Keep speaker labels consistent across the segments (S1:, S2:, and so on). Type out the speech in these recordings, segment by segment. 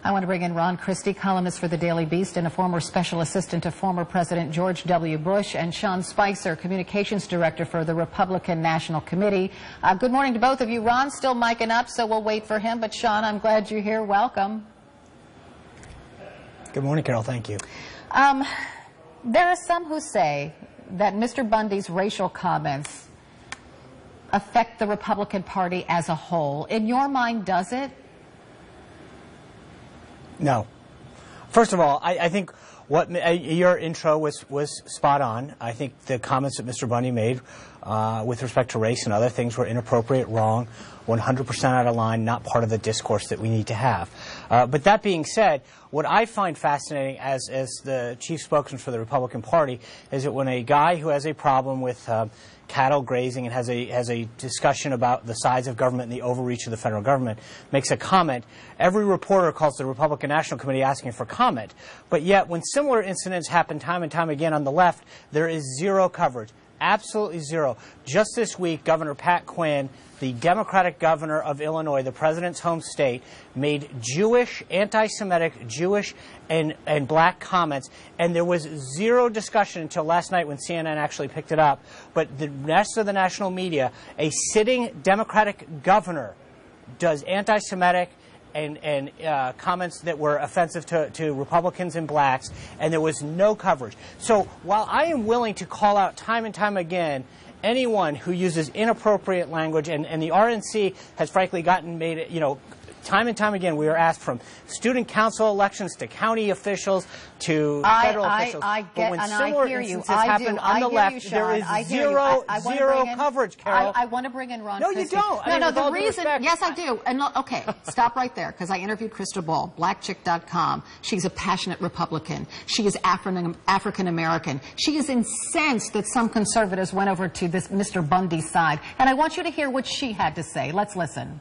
S1: I want to bring in Ron Christie, columnist for the Daily Beast and a former special assistant to former President George W. Bush, and Sean Spicer, communications director for the Republican National Committee. Good morning to both of you. Ron's still micing up, so we'll wait for him. But Sean, I'm glad you're here. Welcome.
S2: Good morning, Carol. Thank you.
S1: There are some who say that Mr. Bundy's racial comments affect the Republican Party as a whole. In your mind, does it?
S2: No. First of all, I think what your intro was spot on. I think the comments that Mr. Bundy made with respect to race and other things were inappropriate, wrong, 100% out of line, not part of the discourse that we need to have. But that being said, what I find fascinating as the chief spokesman for the Republican Party is that when a guy who has a problem with cattle grazing and has a discussion about the size of government and the overreach of the federal government makes a comment, every reporter calls the Republican National Committee asking for comment. But yet when similar incidents happen time and time again on the left, there is zero coverage. Absolutely zero. Just this week, Governor Pat Quinn, the Democratic governor of Illinois, the president's home state, made Jewish, anti-Semitic, Jewish and black comments, and there was zero discussion until last night when CNN actually picked it up. But the rest of the national media, a sitting Democratic governor does anti-Semitic and comments that were offensive to Republicans and blacks, and there was no coverage. So while I am willing to call out time and time again anyone who uses inappropriate language, and the RNC has frankly made it, time and time again we are asked, from student council elections to county officials to federal officials. But when similar instances happen on the left, there is zero coverage, Carol.
S1: I want to bring in Ron
S2: Christie. No, you don't.
S1: No, the reason, yes, I do. And okay, stop right there, because I interviewed Crystal Ball, blackchick.com. She's a passionate Republican. She is African American. She is incensed that some conservatives went over to this Mr. Bundy side. And I want you to hear what she had to say. Let's listen.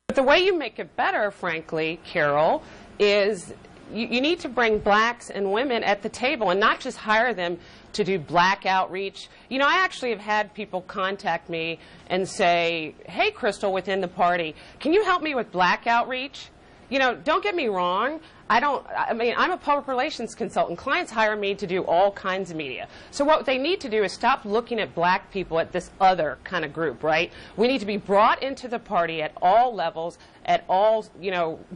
S3: But the way you make it better, frankly, Carol, is you need to bring blacks and women at the table and not just hire them to do black outreach. I actually have had people contact me and say, hey, Crystal, within the party, can you help me with black outreach? Don't get me wrong. I'm a public relations consultant. Clients hire me to do all kinds of media. So what they need to do is stop looking at black people at this other kind of group, right? We need to be brought into the party at all levels, at all,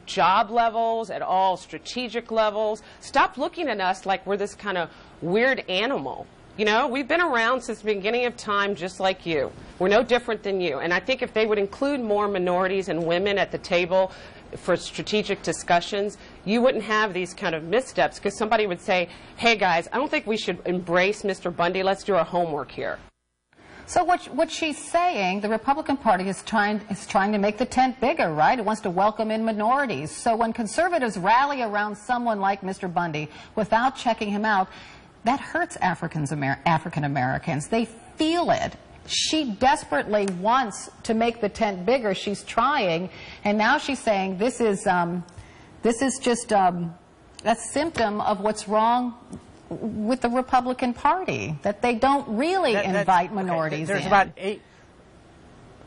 S3: job levels, at all strategic levels. Stop looking at us like we're this kind of weird animal. We've been around since the beginning of time just like you. We're no different than you. And I think if they would include more minorities and women at the table for strategic discussions, you wouldn't have these kind of missteps, because somebody would say, hey guys, I don't think we should embrace Mr. Bundy. Let's do our homework here.
S1: So what she's saying, the Republican Party is trying to make the tent bigger, right? It wants to welcome in minorities. So when conservatives rally around someone like Mr. Bundy without checking him out, that hurts African Americans. They feel it. She desperately wants to make the tent bigger. She's trying, and now she's saying this is just a symptom of what's wrong with the Republican Party, that they don't really invite minorities
S2: There's
S1: in.
S2: About 8.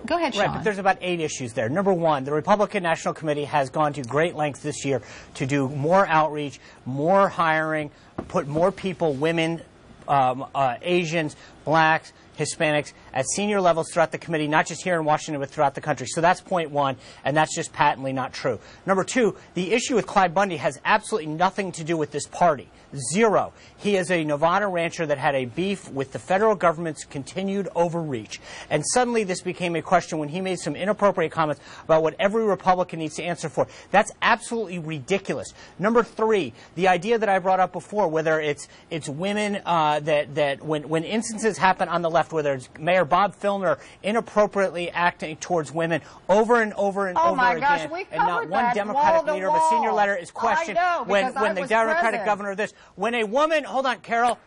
S1: Go ahead, Sean.
S2: Right, but there's about 8 issues there. Number one, the Republican National Committee has gone to great lengths this year to do more outreach, more hiring, put more people, women, Asians, blacks, Hispanics, at senior levels throughout the committee, not just here in Washington, but throughout the country. So that's point one, and that's just patently not true. Number two, the issue with Clyde Bundy has absolutely nothing to do with this party. Zero. He is a Nevada rancher that had a beef with the federal government's continued overreach. And suddenly this became a question when he made some inappropriate comments about what every Republican needs to answer for. That's absolutely ridiculous. Number three, the idea that I brought up before, whether it's women that when instances happen on the left, whether it's Mayor Bob Filner inappropriately acting towards women over and over and over again, and not one Democratic leader of a senior letter is questioned when the Democratic governor of this. When a woman, hold on, Carol,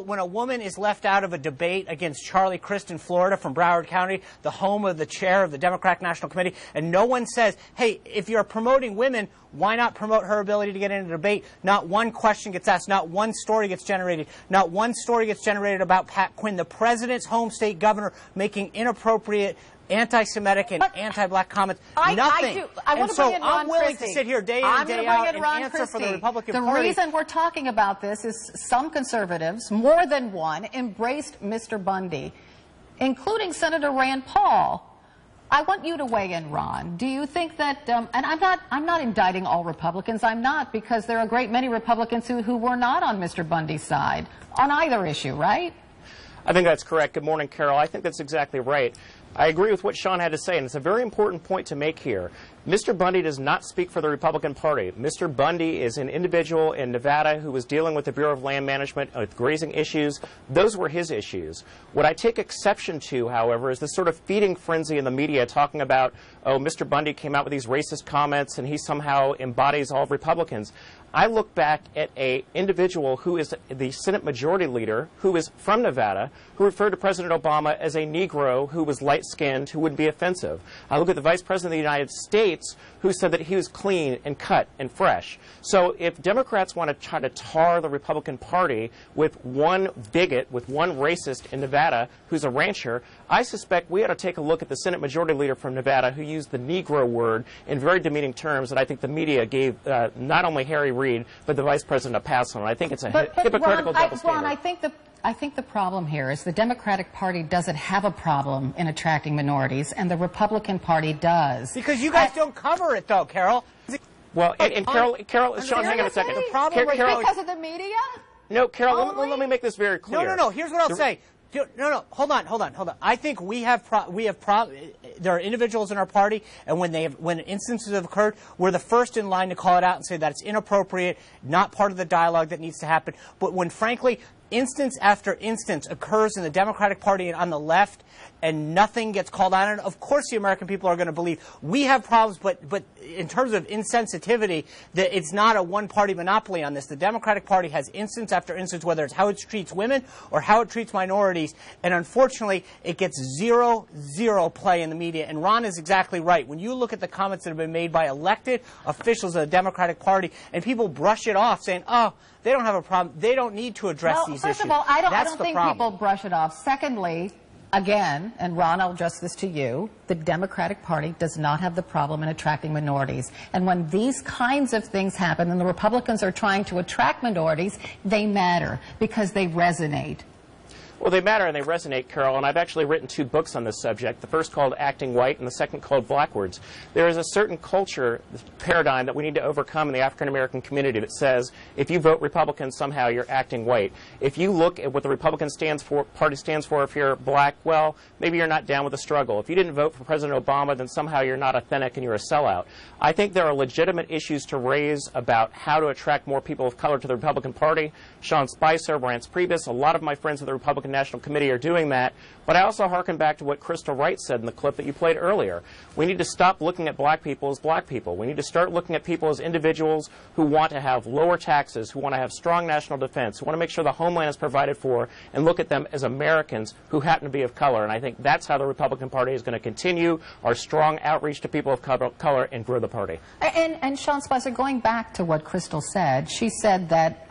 S2: when a woman is left out of a debate against Charlie Crist in Florida from Broward County, the home of the chair of the Democratic National Committee, and no one says, hey, if you're promoting women, why not promote her ability to get into a debate? Not one question gets asked. Not one story gets generated. Not one story gets generated about Pat Quinn, the president's home state governor, making inappropriate anti-Semitic and anti-black comments. Nothing.
S1: I want to bring in Ron
S2: I'm willing
S1: Christie.
S2: to sit here day in, day out and answer
S1: Christie.
S2: for the Republican
S1: The
S2: Party.
S1: reason we're talking about this is some conservatives, more than one, embraced Mr. Bundy, including Senator Rand Paul. I want you to weigh in, Ron. Do you think that, and I'm not indicting all Republicans, I'm not, because there are a great many Republicans who were not on Mr. Bundy's side on either issue, right?
S4: I think that's correct. Good morning, Carol. I think that's exactly right. I agree with what Sean had to say, and it's a very important point to make here. Mr. Bundy does not speak for the Republican Party. Mr. Bundy is an individual in Nevada who was dealing with the Bureau of Land Management with grazing issues. Those were his issues. What I take exception to, however, is this sort of feeding frenzy in the media talking about, oh, Mr. Bundy came out with these racist comments and he somehow embodies all Republicans. I look back at an individual who is the Senate Majority Leader, who is from Nevada, who referred to President Obama as a Negro who was light-skinned, who wouldn't be offensive. I look at the Vice President of the United States, who said that he was clean and cut and fresh. So if Democrats want to try to tar the Republican Party with one bigot, with one racist in Nevada who's a rancher, I suspect we ought to take a look at the Senate Majority Leader from Nevada who used the Negro word in very demeaning terms that I think the media gave not only Harry Reid, but the Vice President a pass on. I think it's a hypocritical double standard.
S1: Ron, I think the problem here is the Democratic Party doesn't have a problem in attracting minorities, and the Republican Party does.
S2: Because you guys don't cover it, though, Carol.
S4: Well, and Carol, Sean, hang on a second.
S2: The problem
S4: Carol,
S1: because of the media?
S4: No, Carol, let me make this very clear.
S2: No. Here's what I'll say. No. Hold on. I think there are individuals in our party, and when instances have occurred, we're the first in line to call it out and say that it's inappropriate, not part of the dialogue that needs to happen. But when, frankly, instance after instance occurs in the Democratic Party and on the left, and nothing gets called out on it, of course the American people are going to believe we have problems, but in terms of insensitivity, that it's not a one-party monopoly on this. The Democratic Party has instance after instance, whether it's how it treats women or how it treats minorities, and unfortunately it gets zero play in the media. And Ron is exactly right. When you look at the comments that have been made by elected officials of the Democratic Party, and people brush it off saying, oh, they don't have a problem, they don't need to address these issues.
S1: First of all, I don't think people brush it off. Secondly, again, and Ron, I'll address this to you, the Democratic Party does not have the problem in attracting minorities. And when these kinds of things happen and the Republicans are trying to attract minorities, they matter because they resonate.
S4: Well, they matter and they resonate, Carol, and I've actually written 2 books on this subject, the first called Acting White and the second called Blackwards. There is a certain culture paradigm that we need to overcome in the African-American community that says if you vote Republican, somehow you're acting white. If you look at what the Republican Party stands for, if you're black, well, maybe you're not down with the struggle. If you didn't vote for President Obama, then somehow you're not authentic and you're a sellout. I think there are legitimate issues to raise about how to attract more people of color to the Republican Party. Sean Spicer, Reince Priebus, a lot of my friends of the Republican National Committee are doing that. But I also hearken back to what Crystal Wright said in the clip that you played earlier. We need to stop looking at black people as black people. We need to start looking at people as individuals who want to have lower taxes, who want to have strong national defense, who want to make sure the homeland is provided for, and look at them as Americans who happen to be of color. And I think that's how the Republican Party is going to continue our strong outreach to people of color and grow the party.
S1: And Sean Spicer, going back to what Crystal said, she said that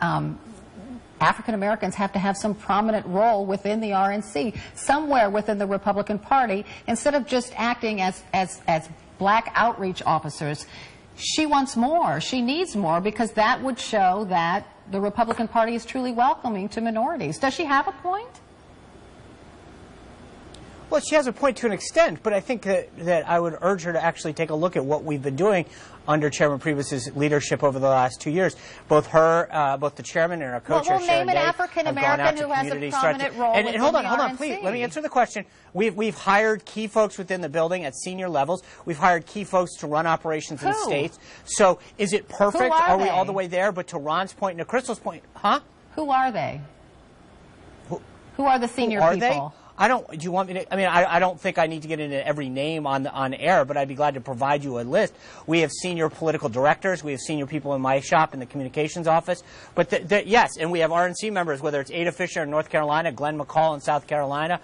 S1: African Americans have to have some prominent role within the RNC, somewhere within the Republican Party, instead of just acting as black outreach officers. She wants more. She needs more because that would show that the Republican Party is truly welcoming to minorities. Does she have a point?
S2: Well, she has a point to an extent, but I think that I would urge her to actually take a look at what we've been doing under Chairman Priebus's leadership over the last 2 years. Both the chairman and our co-chair,
S1: well, name an African American who has a prominent role within the RNC. Hold on, please. Let me answer the question. We've hired key folks within the building at senior levels. We've hired key folks to run operations in states. So is it perfect? Are we all the way there? But to Ron's point and to Crystal's point, huh? Who are they? Who are the senior people?
S2: Do you want me to? I mean, I don't think I need to get into every name on air, but I'd be glad to provide you a list. We have senior political directors. We have senior people in my shop in the communications office. But yes, and we have RNC members, whether it's Ada Fisher in North Carolina, Glenn McCall in South Carolina,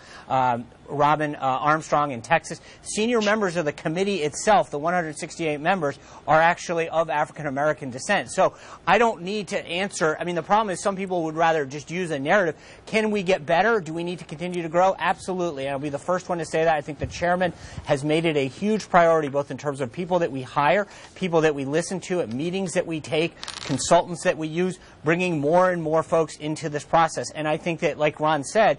S2: Robin Armstrong in Texas. Senior members of the committee itself, the 168 members, are actually of African American descent. So I don't need to answer. I mean, the problem is some people would rather just use a narrative. Can we get better? Do we need to continue to grow? Absolutely. And I'll be the first one to say that. I think the chairman has made it a huge priority, both in terms of people that we hire, people that we listen to at meetings that we take, consultants that we use, bringing more and more folks into this process. And I think that, like Ron said,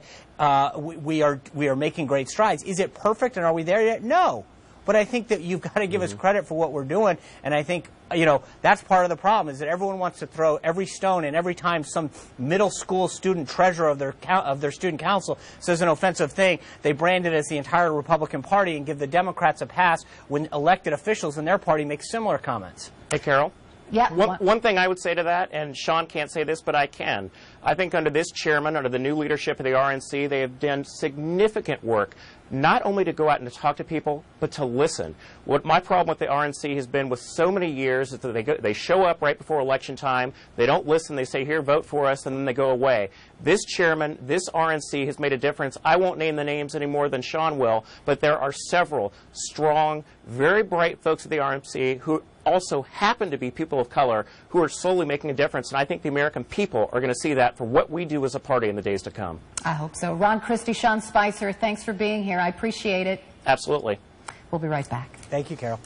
S2: we are making great strides. Is it perfect, and are we there yet? No. But I think that you've got to give us credit for what we're doing, and I think, you know, that's part of the problem, is that everyone wants to throw every stone, and every time some middle school student treasurer of their student council says an offensive thing, they brand it as the entire Republican Party and give the Democrats a pass when elected officials in their party make similar comments.
S4: Hey, Carol?
S1: Yeah.
S4: One thing I would say to that, and Sean can't say this, but I can. I think under this chairman, under the new leadership of the RNC, they have done significant work, not only to go out and to talk to people, but to listen. What my problem with the RNC has been with so many years is that they show up right before election time, they don't listen, they say, here, vote for us, and then they go away. This chairman, this RNC has made a difference. I won't name the names any more than Sean will, but there are several strong, very bright folks at the RNC who also happen to be people of color who are slowly making a difference, and I think the American people are going to see that for what we do as a party in the days to come.
S1: I hope so. Ron Christie, Sean Spicer, thanks for being here. I appreciate it.
S4: Absolutely.
S1: We'll be right back.
S2: Thank you, Carol.